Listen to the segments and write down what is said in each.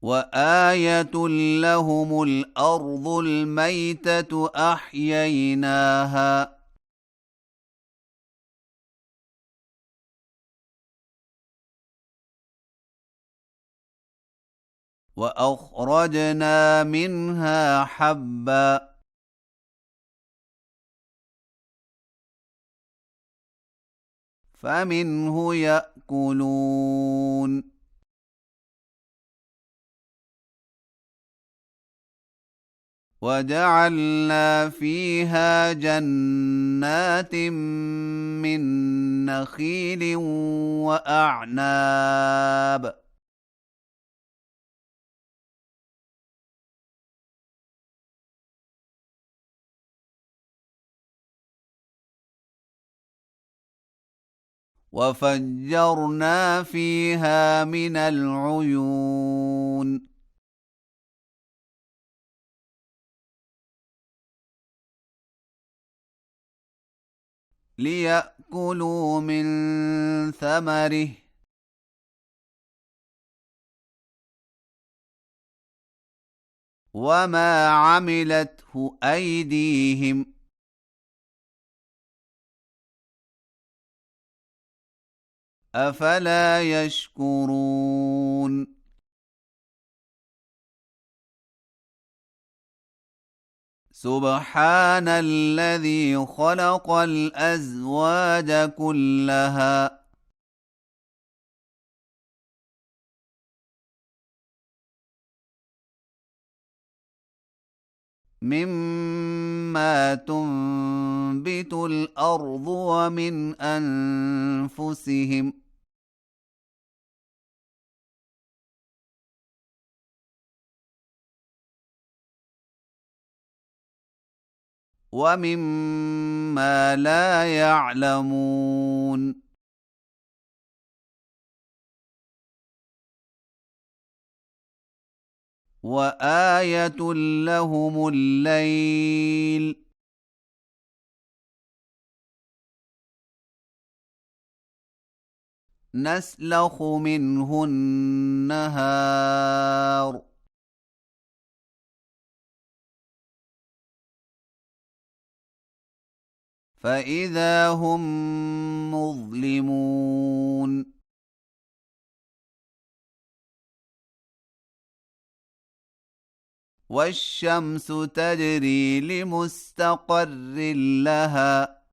وآية لهم الأرض الميتة أحييناها وأخرجنا منها حبا فمنه يأكلون وجعلنا فيها جنات من نخيل وأعناب وفجرنا فيها من العيون ليأكلوا من ثمره وما عملته أيديهم أفلا يشكرون سبحان الذي خلق الأزواج كلها مما تنبت الأرض ومن أنفسهم ومما لا يعلمون وآية لهم الليل نسلخ منه النهار فإذا هم مظلمون والشمس تجري لمستقر لها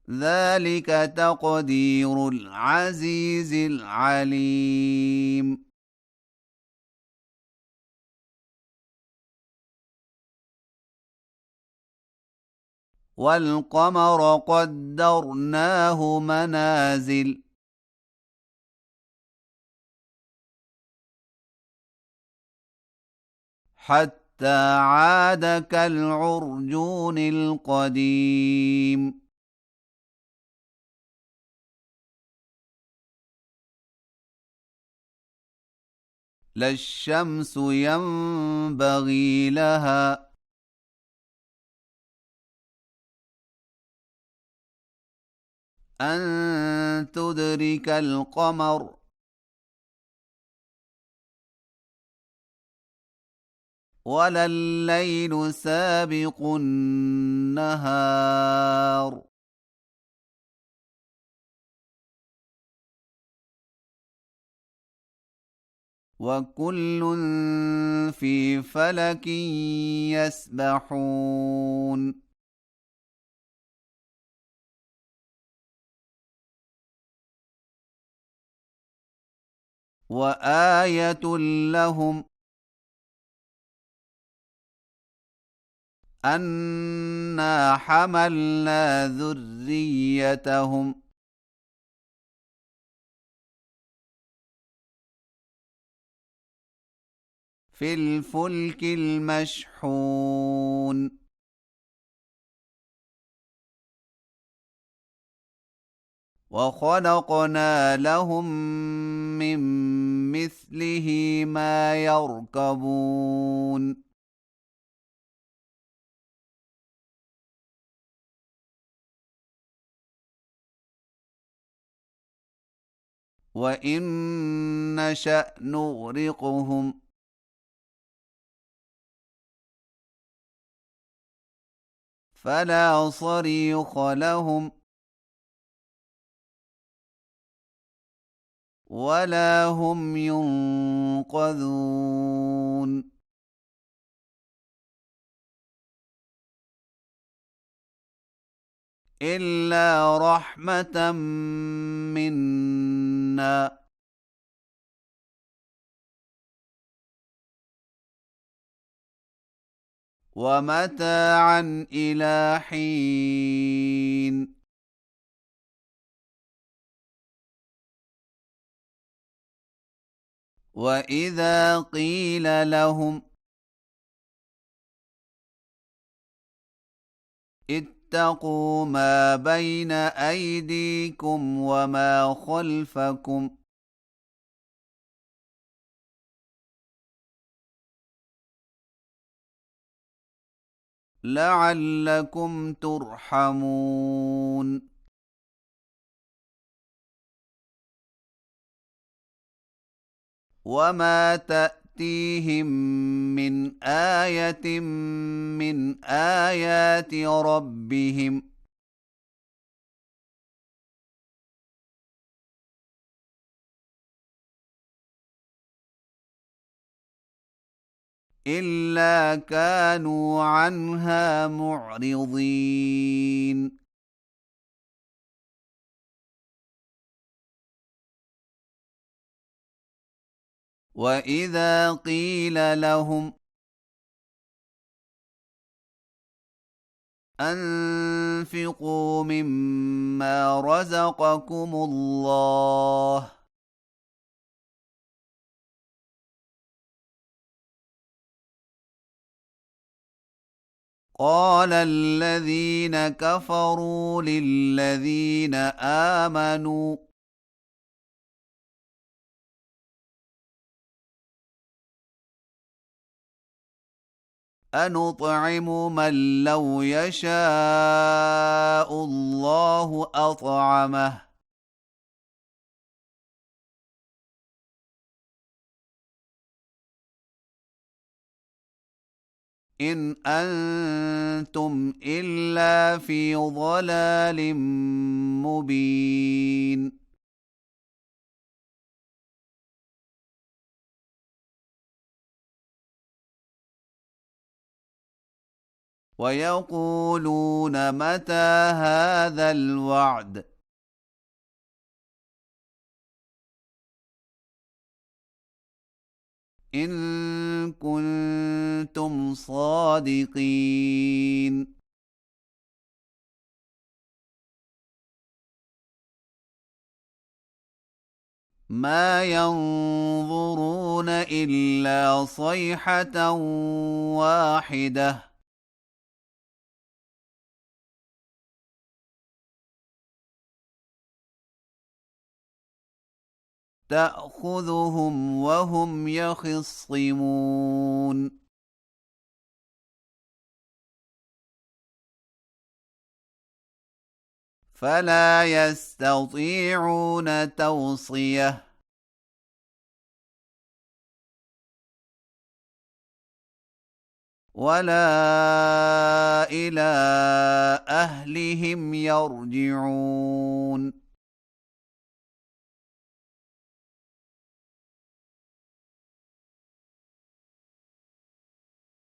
ذلك تقدير العزيز العليم والقمر قدرناه منازل حتى عاد كالعرجون القديم لا الشمس ينبغي لها أن تدرك القمر ولا الليل سابق النهار وكل في فلك يسبحون وآية لهم أنا حملنا ذريتهم في الفلك المشحون وخلقنا لهم من مثله ما يركبون وإن نشأ نغرقهم فلا صريخ لهم ولا هم ينقذون إلا رحمة منا ومتاعا إلى حين وإذا قيل لهم اتقوا ما بين أيديكم وما خلفكم لعلكم ترحمون وما تأتيهم من آية من آيات ربهم إلا كانوا عنها معرضين وإذا قيل لهم أنفقوا مما رزقكم الله قال الذين كفروا للذين آمنوا أنطعم من لو يشاء الله أطعمه إن أنتم إلا في ضلال مبين ويقولون متى هذا الوعد إن كنتم صادقين ما ينظرون إلا صيحة واحدة تأخذهم وهم يخصمون فلا يستطيعون توصية ولا إلى أهلهم يرجعون